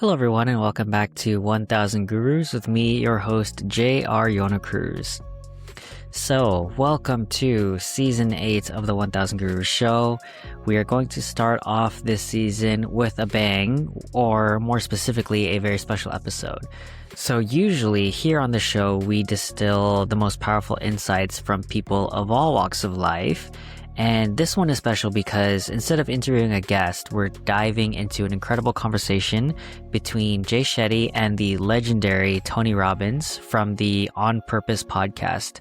Hello everyone and welcome back to 1000 Gurus with me, your host, J.R. Yonocruz. So, welcome to Season 8 of the 1000 Gurus show. We are going to start off this season with a bang, or more specifically, a very special episode. So usually here on the show, we distill the most powerful insights from people of all walks of life. And this one is special because instead of interviewing a guest, we're diving into an incredible conversation between Shetty and the legendary Tony Robbins from the On Purpose podcast.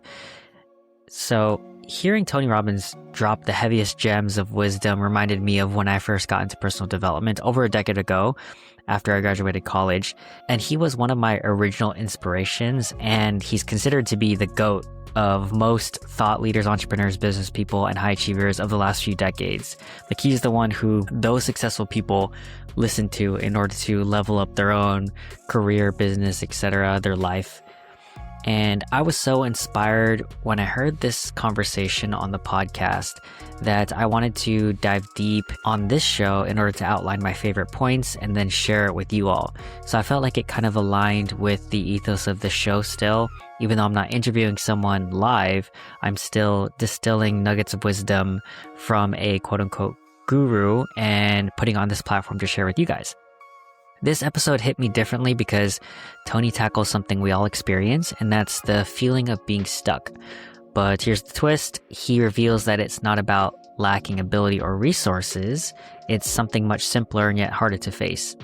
So hearing Tony Robbins drop the heaviest gems of wisdom reminded me of when I first got into personal development over a decade ago after I graduated college. And he was one of my original inspirations, and he's considered to be the GOAT of most thought leaders, entrepreneurs, business people, and high achievers of the last few decades. Like, he's the one who those successful people listen to in order to level up their own career, business, etc., their life. And I was so inspired when I heard this conversation on the podcast that I wanted to dive deep on this show in order to outline my favorite points and then share it with you all. So I felt like it kind of aligned with the ethos of the show still. Even though I'm not interviewing someone live, I'm still distilling nuggets of wisdom from a quote-unquote guru and putting on this platform to share with you guys. This episode hit me differently because Tony tackles something we all experience, and that's the feeling of being stuck. But here's the twist. He reveals that it's not about lacking ability or resources. It's something much simpler and yet harder to face.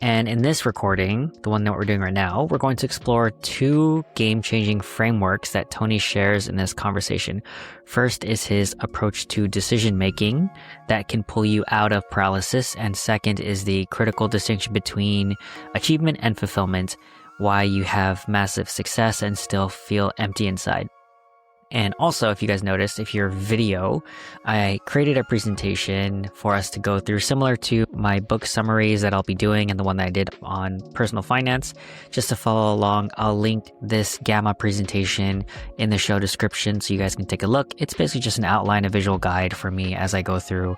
And in this recording, the one that we're doing right now, we're going to explore two game-changing frameworks that Tony shares in this conversation. First is his approach to decision-making that can pull you out of paralysis. And second is the critical distinction between achievement and fulfillment, why you have massive success and still feel empty inside. And also, if you guys noticed, if you're video, I created a presentation for us to go through similar to my book summaries that I'll be doing and the one that I did on personal finance. Just to follow along, I'll link this Gamma presentation in the show description so you guys can take a look. It's basically just an outline, a visual guide for me as I go through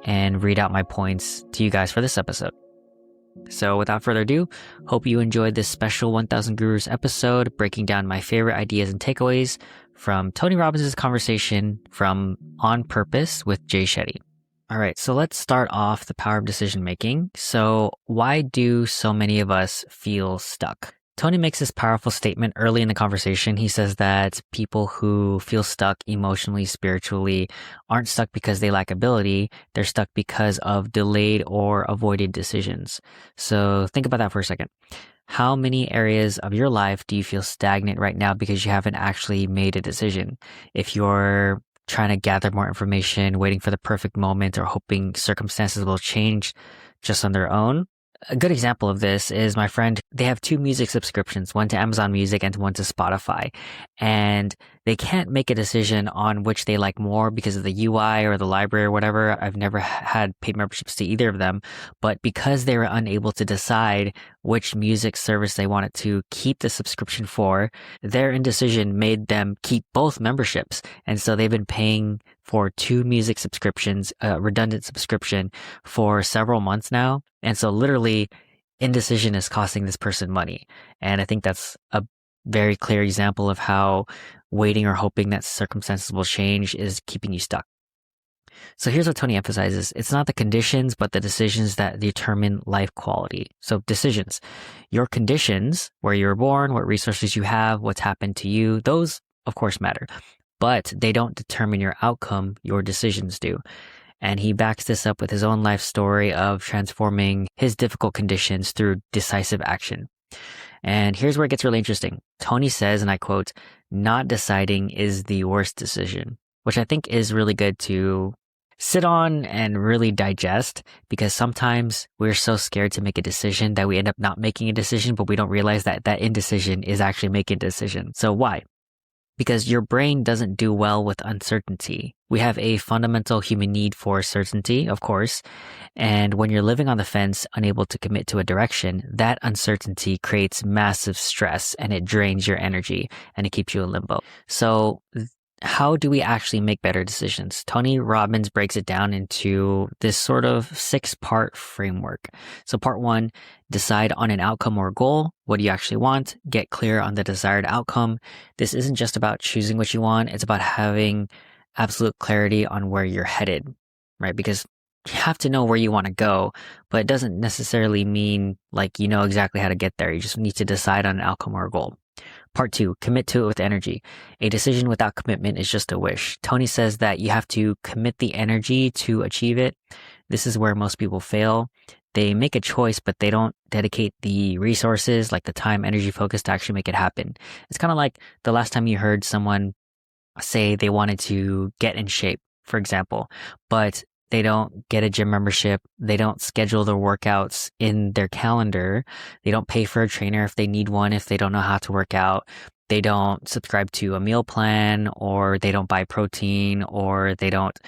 and read out my points to you guys for this episode. So without further ado, hope you enjoyed this special 1000 Gurus episode breaking down my favorite ideas and takeaways from Tony Robbins' conversation from On Purpose with Shetty. All right, so let's start off the power of decision making. So why do so many of us feel stuck? Tony makes this powerful statement early in the conversation. He says that people who feel stuck emotionally, spiritually, aren't stuck because they lack ability. They're stuck because of delayed or avoided decisions. So think about that for a second. How many areas of your life do you feel stagnant right now because you haven't actually made a decision? If you're trying to gather more information, waiting for the perfect moment, or hoping circumstances will change just on their own. A good example of this is my friend. They have two music subscriptions, one to Amazon Music and one to Spotify. And they can't make a decision on which they like more because of the UI or the library or whatever. I've never had paid memberships to either of them. But because they were unable to decide which music service they wanted to keep the subscription for, their indecision made them keep both memberships. And so they've been paying for two music subscriptions, a redundant subscription, for several months now. And so literally indecision is costing this person money. And I think that's a very clear example of how waiting or hoping that circumstances will change is keeping you stuck. So here's what Tony emphasizes. It's not the conditions, but the decisions that determine life quality. So decisions, your conditions, where you were born, what resources you have, what's happened to you, those of course matter, but they don't determine your outcome, your decisions do. And he backs this up with his own life story of transforming his difficult conditions through decisive action. And here's where it gets really interesting. Tony says, and I quote, "Not deciding is the worst decision," which I think is really good to sit on and really digest, because sometimes we're so scared to make a decision that we end up not making a decision, but we don't realize that that indecision is actually making a decision. So why? Because your brain doesn't do well with uncertainty. We have a fundamental human need for certainty, of course. And when you're living on the fence, unable to commit to a direction, that uncertainty creates massive stress and it drains your energy and it keeps you in limbo. So how do we actually make better decisions? Tony Robbins breaks it down into this sort of 6-part framework. So part 1, decide on an outcome or goal. What do you actually want? Get clear on the desired outcome. This isn't just about choosing what you want. It's about having absolute clarity on where you're headed, right? Because you have to know where you want to go, but it doesn't necessarily mean like you know exactly how to get there. You just need to decide on an outcome or a goal. Part 2, commit to it with energy. A decision without commitment is just a wish. Tony says that you have to commit the energy to achieve it. This is where most people fail. They make a choice, but they don't dedicate the resources, like the time, energy, focus to actually make it happen. It's kind of like the last time you heard someone say they wanted to get in shape, for example, but they don't get a gym membership. They don't schedule their workouts in their calendar. They don't pay for a trainer if they need one, if they don't know how to work out. They don't subscribe to a meal plan, or they don't buy protein, or they don't,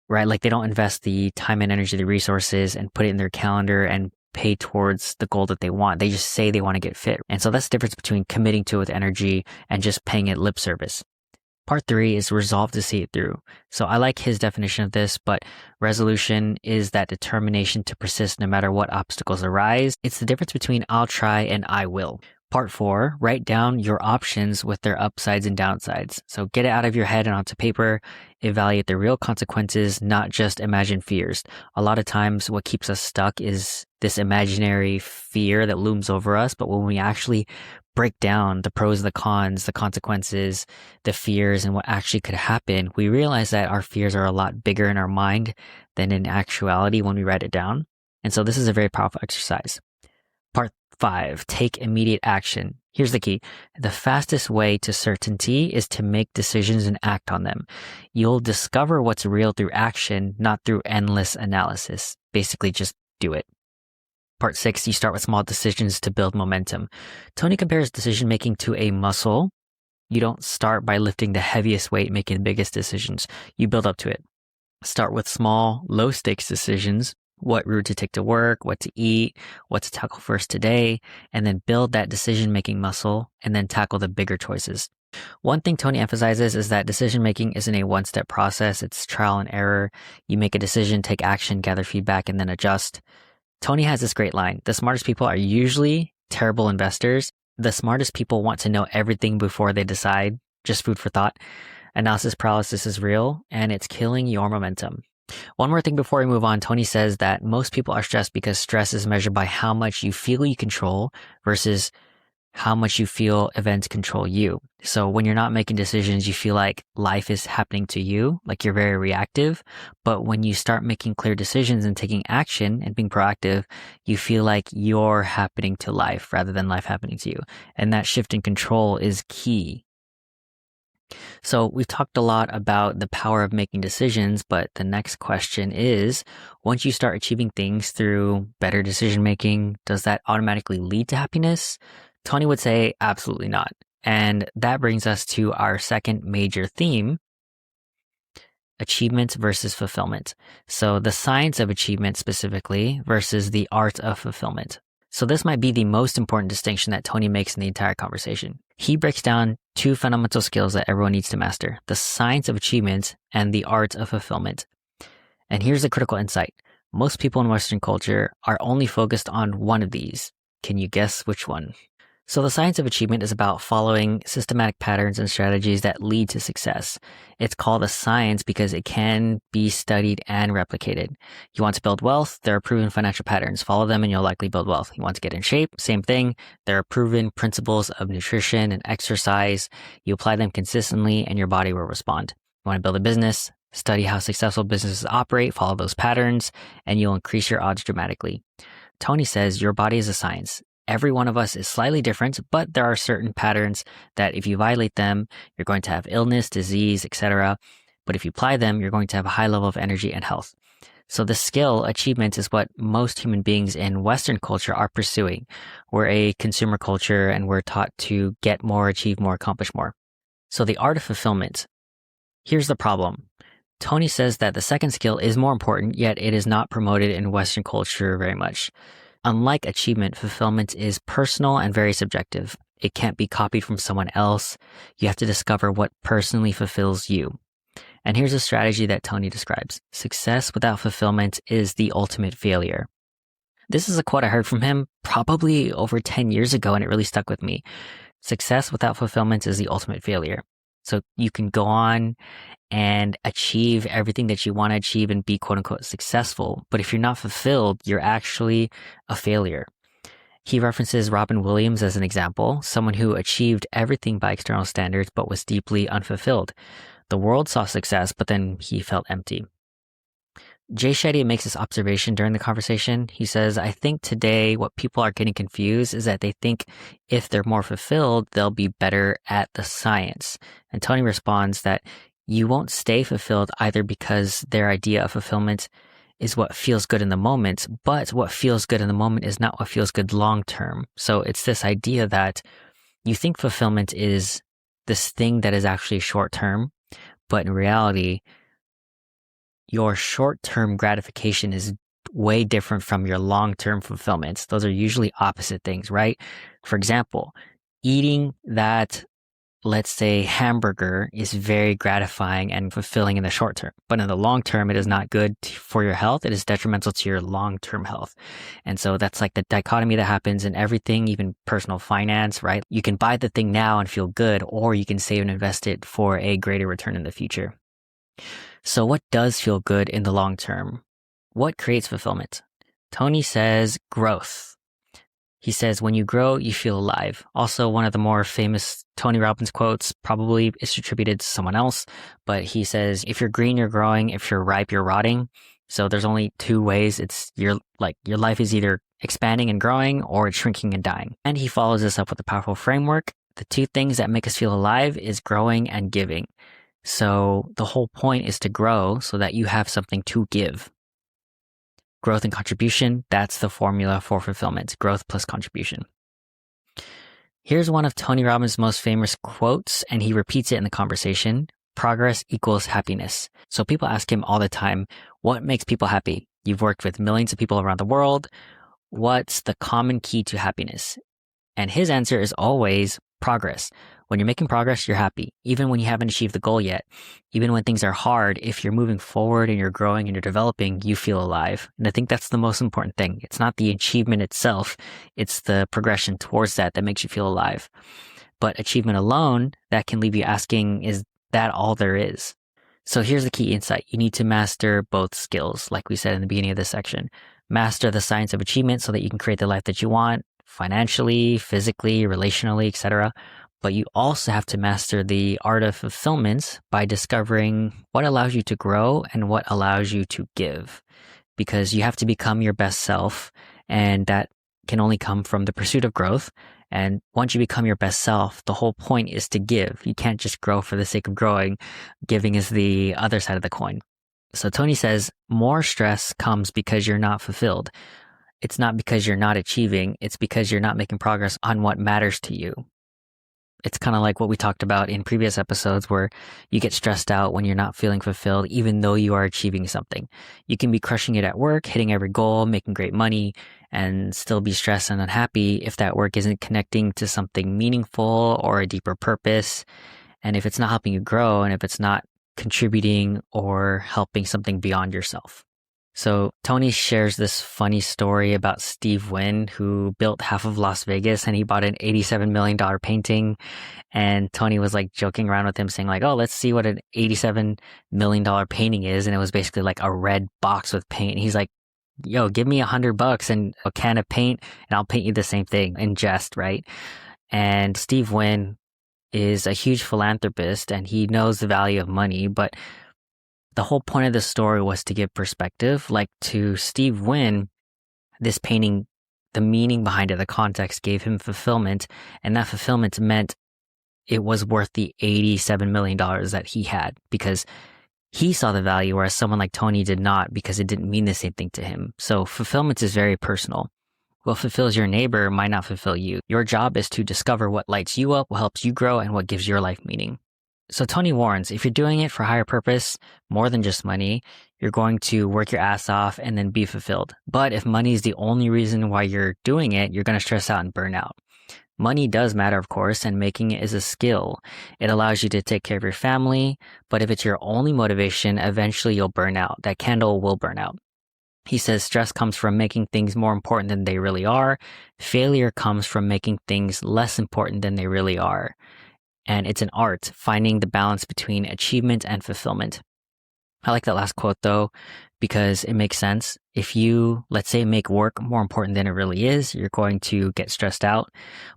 right? Like they don't invest the time and energy, the resources, and put it in their calendar and pay towards the goal that they want. They just say they want to get fit. And so that's the difference between committing to it with energy and just paying it lip service. Part 3 is resolve to see it through. So I like his definition of this, but resolution is that determination to persist no matter what obstacles arise. It's the difference between I'll try and I will. Part 4, write down your options with their upsides and downsides. So get it out of your head and onto paper. Evaluate the real consequences, not just imagined fears. A lot of times what keeps us stuck is this imaginary fear that looms over us, but when we actually break down the pros, the cons, the consequences, the fears, and what actually could happen, we realize that our fears are a lot bigger in our mind than in actuality when we write it down. And so this is a very powerful exercise. Part 5, take immediate action. Here's the key. The fastest way to certainty is to make decisions and act on them. You'll discover what's real through action, not through endless analysis. Basically, just do it. Part 6, you start with small decisions to build momentum. Tony compares decision making to a muscle. You don't start by lifting the heaviest weight, making the biggest decisions. You build up to it. Start with small, low stakes decisions. What route to take to work, what to eat, what to tackle first today, and then build that decision making muscle and then tackle the bigger choices. One thing Tony emphasizes is that decision making isn't a one-step process. It's trial and error. You make a decision, take action, gather feedback, and then adjust. Tony has this great line. The smartest people are usually terrible investors. The smartest people want to know everything before they decide. Just food for thought. Analysis paralysis is real, and it's killing your momentum. One more thing before we move on, Tony says that most people are stressed because stress is measured by how much you feel you control versus how much you feel events control you. So when you're not making decisions, you feel like life is happening to you, like you're very reactive. But when you start making clear decisions and taking action and being proactive, you feel like you're happening to life rather than life happening to you. And that shift in control is key. So we've talked a lot about the power of making decisions, but the next question is, once you start achieving things through better decision making, does that automatically lead to happiness? Tony would say absolutely not. And that brings us to our second major theme, achievement versus fulfillment. So the science of achievement specifically versus the art of fulfillment. So this might be the most important distinction that Tony makes in the entire conversation. He breaks down 2 fundamental skills that everyone needs to master, the science of achievement and the art of fulfillment. And here's the critical insight. Most people in Western culture are only focused on one of these. Can you guess which one? So the science of achievement is about following systematic patterns and strategies that lead to success. It's called a science because it can be studied and replicated. You want to build wealth? There are proven financial patterns. Follow them and you'll likely build wealth. You want to get in shape? Same thing. There are proven principles of nutrition and exercise. You apply them consistently and your body will respond. You want to build a business? Study how successful businesses operate, follow those patterns, and you'll increase your odds dramatically. Tony says your body is a science. Every one of us is slightly different, but there are certain patterns that if you violate them, you're going to have illness, disease, etc. But if you apply them, you're going to have a high level of energy and health. So the skill, achievement, is what most human beings in Western culture are pursuing. We're a consumer culture and we're taught to get more, achieve more, accomplish more. So the art of fulfillment. Here's the problem. Tony says that the second skill is more important, yet it is not promoted in Western culture very much. Unlike achievement, fulfillment is personal and very subjective. It can't be copied from someone else. You have to discover what personally fulfills you. And here's a strategy that Tony describes. Success without fulfillment is the ultimate failure. This is a quote I heard from him probably over 10 years ago, and it really stuck with me. Success without fulfillment is the ultimate failure. So you can go on and achieve everything that you want to achieve and be quote unquote successful. But if you're not fulfilled, you're actually a failure. He references Robin Williams as an example, someone who achieved everything by external standards but was deeply unfulfilled. The world saw success, but then he felt empty. Jay Shetty makes this observation during the conversation. He says, I think today what people are getting confused is that they think if they're more fulfilled, they'll be better at the science. And Tony responds that you won't stay fulfilled either because their idea of fulfillment is what feels good in the moment, but what feels good in the moment is not what feels good long term. So it's this idea that you think fulfillment is this thing that is actually short term, but in reality, your short-term gratification is way different from your long-term fulfillments. Those are usually opposite things, right? For example, eating that, let's say, hamburger is very gratifying and fulfilling in the short term. But in the long term, it is not good for your health. It is detrimental to your long-term health. And so that's like the dichotomy that happens in everything, even personal finance, right? You can buy the thing now and feel good, or you can save and invest it for a greater return in the future. So what does feel good in the long term? What creates fulfillment? Tony says growth. He says, when you grow, you feel alive. Also, one of the more famous Tony Robbins quotes probably is attributed to someone else, but he says, if you're green, you're growing. If you're ripe, you're rotting. So there's only two ways. It's your life is either expanding and growing or it's shrinking and dying. And he follows this up with a powerful framework. The two things that make us feel alive is growing and giving. So the whole point is to grow so that you have something to give. Growth and contribution, that's the formula for fulfillment. Growth plus contribution. Here's one of Tony Robbins' most famous quotes, and he repeats it in the conversation. Progress equals happiness. So people ask him all the time, what makes people happy? You've worked with millions of people around the world. What's the common key to happiness? And his answer is always progress. When you're making progress, you're happy. Even when you haven't achieved the goal yet, even when things are hard, if you're moving forward and you're growing and you're developing, you feel alive. And I think that's the most important thing. It's not the achievement itself. It's the progression towards that makes you feel alive. But achievement alone, that can leave you asking, is that all there is? So here's the key insight. You need to master both skills, like we said in the beginning of this section. Master the science of achievement so that you can create the life that you want, financially, physically, relationally, etc. But you also have to master the art of fulfillment by discovering what allows you to grow and what allows you to give. Because you have to become your best self, and that can only come from the pursuit of growth. And once you become your best self, the whole point is to give. You can't just grow for the sake of growing. Giving is the other side of the coin. So Tony says, more stress comes because you're not fulfilled. It's not because you're not achieving. It's because you're not making progress on what matters to you. It's kind of like what we talked about in previous episodes where you get stressed out when you're not feeling fulfilled, even though you are achieving something. You can be crushing it at work, hitting every goal, making great money, and still be stressed and unhappy if that work isn't connecting to something meaningful or a deeper purpose. And if it's not helping you grow, and if it's not contributing or helping something beyond yourself. So Tony shares this funny story about Steve Wynn, who built half of Las Vegas, and he bought an $87 million painting. And Tony was like joking around with him saying like, oh, let's see what an $87 million painting is. And it was basically like a red box with paint. And he's like, yo, give me $100 and a can of paint and I'll paint you the same thing, in jest, right? And Steve Wynn is a huge philanthropist and he knows the value of money, but the whole point of the story was to give perspective. Like to Steve Wynn, this painting, the meaning behind it, the context gave him fulfillment, and that fulfillment meant it was worth the $87 million that he had because he saw the value, whereas someone like Tony did not because it didn't mean the same thing to him. So fulfillment is very personal. What fulfills your neighbor might not fulfill you. Your job is to discover what lights you up, what helps you grow, and what gives your life meaning. So Tony warns, if you're doing it for higher purpose, more than just money, you're going to work your ass off and then be fulfilled. But if money is the only reason why you're doing it, you're going to stress out and burn out. Money does matter, of course, and making it is a skill. It allows you to take care of your family, but if it's your only motivation, eventually you'll burn out. That candle will burn out. He says stress comes from making things more important than they really are. Failure comes from making things less important than they really are. And it's an art, finding the balance between achievement and fulfillment. I like that last quote though, because it makes sense. If you, let's say, make work more important than it really is, you're going to get stressed out.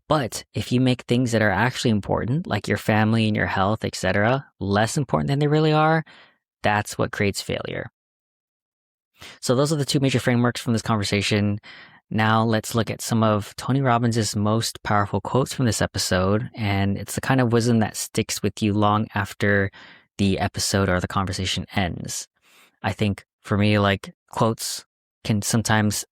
But if you make things that are actually important, like your family and your health, etc., less important than they really are, that's what creates failure. So those are the two major frameworks from this conversation. Now let's look at some of Tony Robbins' most powerful quotes from this episode. And it's the kind of wisdom that sticks with you long after the episode or the conversation ends. I think for me, like, quotes can sometimes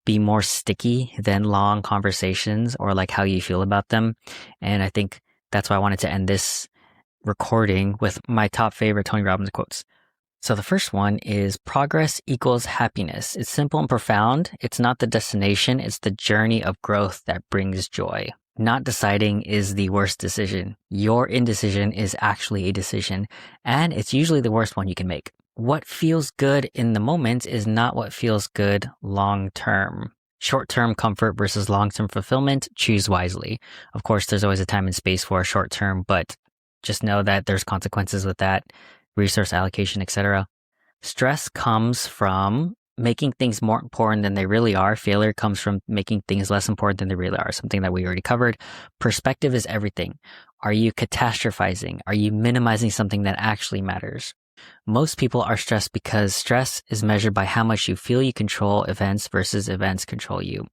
be more sticky than long conversations or like how you feel about them. And I think that's why I wanted to end this recording with my top favorite Tony Robbins quotes. So the first one is progress equals happiness. It's simple and profound. It's not the destination. It's the journey of growth that brings joy. Not deciding is the worst decision. Your indecision is actually a decision, and it's usually the worst one you can make. What feels good in the moment is not what feels good long term. Short-term comfort versus long-term fulfillment, choose wisely. Of course, there's always a time and space for a short-term, but just know that there's consequences with that. Resource allocation, etc. Stress comes from making things more important than they really are. Failure comes from making things less important than they really are, something that we already covered. Perspective is everything. Are you catastrophizing? Are you minimizing something that actually matters? Most people are stressed because stress is measured by how much you feel you control events versus events control you.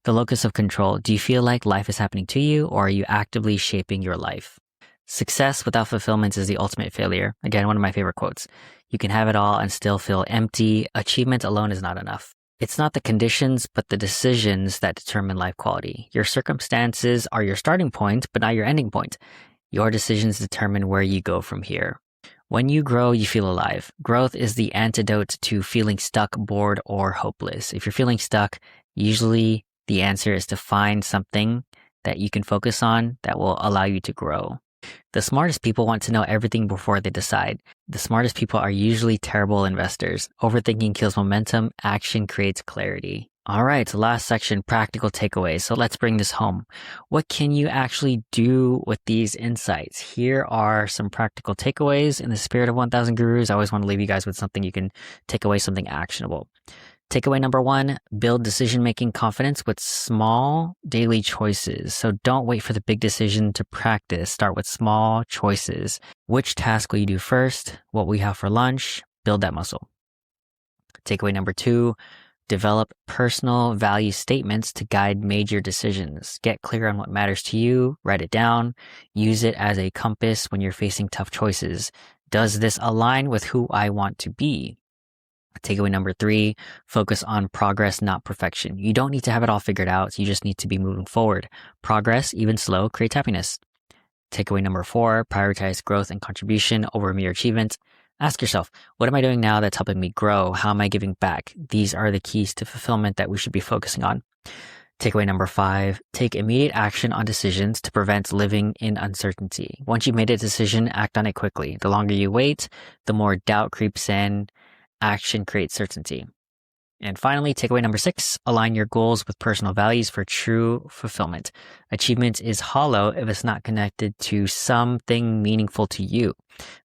The locus of control, do you feel like life is happening to you, or are you actively shaping your life? Success without fulfillment is the ultimate failure. Again, one of my favorite quotes. You can have it all and still feel empty. Achievement alone is not enough. It's not the conditions, but the decisions that determine life quality. Your circumstances are your starting point, but not your ending point. Your decisions determine where you go from here. When you grow, you feel alive. Growth is the antidote to feeling stuck, bored, or hopeless. If you're feeling stuck, usually the answer is to find something that you can focus on that will allow you to grow. The smartest people want to know everything before they decide. The smartest people are usually terrible investors. Overthinking kills momentum. Action creates clarity. All right, last section, practical takeaways. So let's bring this home. What can you actually do with these insights? Here are some practical takeaways. In the spirit of 1000 Gurus, I always want to leave you guys with something you can take away, something actionable. Takeaway number 1, build decision-making confidence with small daily choices. So don't wait for the big decision to practice. Start with small choices. Which task will you do first? What will you have for lunch? Build that muscle. Takeaway number 2, develop personal value statements to guide major decisions. Get clear on what matters to you. Write it down. Use it as a compass when you're facing tough choices. Does this align with who I want to be? Takeaway number 3, focus on progress, not perfection. You don't need to have it all figured out. You just need to be moving forward. Progress, even slow, creates happiness. Takeaway number 4, prioritize growth and contribution over mere achievement. Ask yourself, what am I doing now that's helping me grow? How am I giving back? These are the keys to fulfillment that we should be focusing on. Takeaway number 5, take immediate action on decisions to prevent living in uncertainty. Once you've made a decision, act on it quickly. The longer you wait, the more doubt creeps in. Action creates certainty. And finally, takeaway number 6, align your goals with personal values for true fulfillment. Achievement is hollow if it's not connected to something meaningful to you.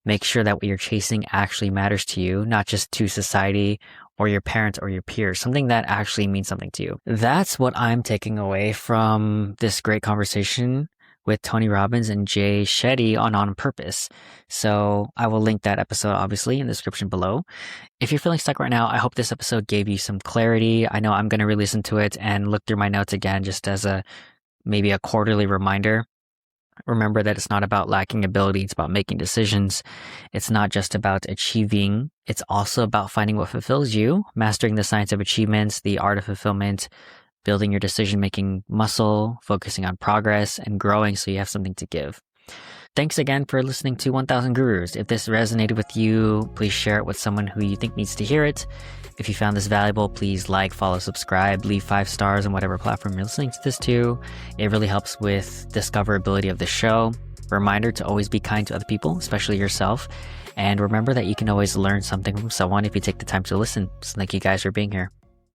Make sure that what you're chasing actually matters to you, not just to society or your parents or your peers, something that actually means something to you. That's what I'm taking away from this great conversation with Tony Robbins and Shetty on Purpose. So I will link that episode obviously in the description below. If you're feeling stuck right now, I hope this episode gave you some clarity. I know I'm going to re-listen to it and look through my notes again just as maybe a quarterly reminder. Remember that it's not about lacking ability, it's about making decisions. It's not just about achieving, it's also about finding what fulfills you, mastering the science of achievements, the art of fulfillment, building your decision-making muscle, focusing on progress and growing so you have something to give. Thanks again for listening to 1000 Gurus. If this resonated with you, please share it with someone who you think needs to hear it. If you found this valuable, please like, follow, subscribe, leave 5 stars on whatever platform you're listening to this to. It really helps with discoverability of the show. Reminder to always be kind to other people, especially yourself. And remember that you can always learn something from someone if you take the time to listen. So thank you guys for being here.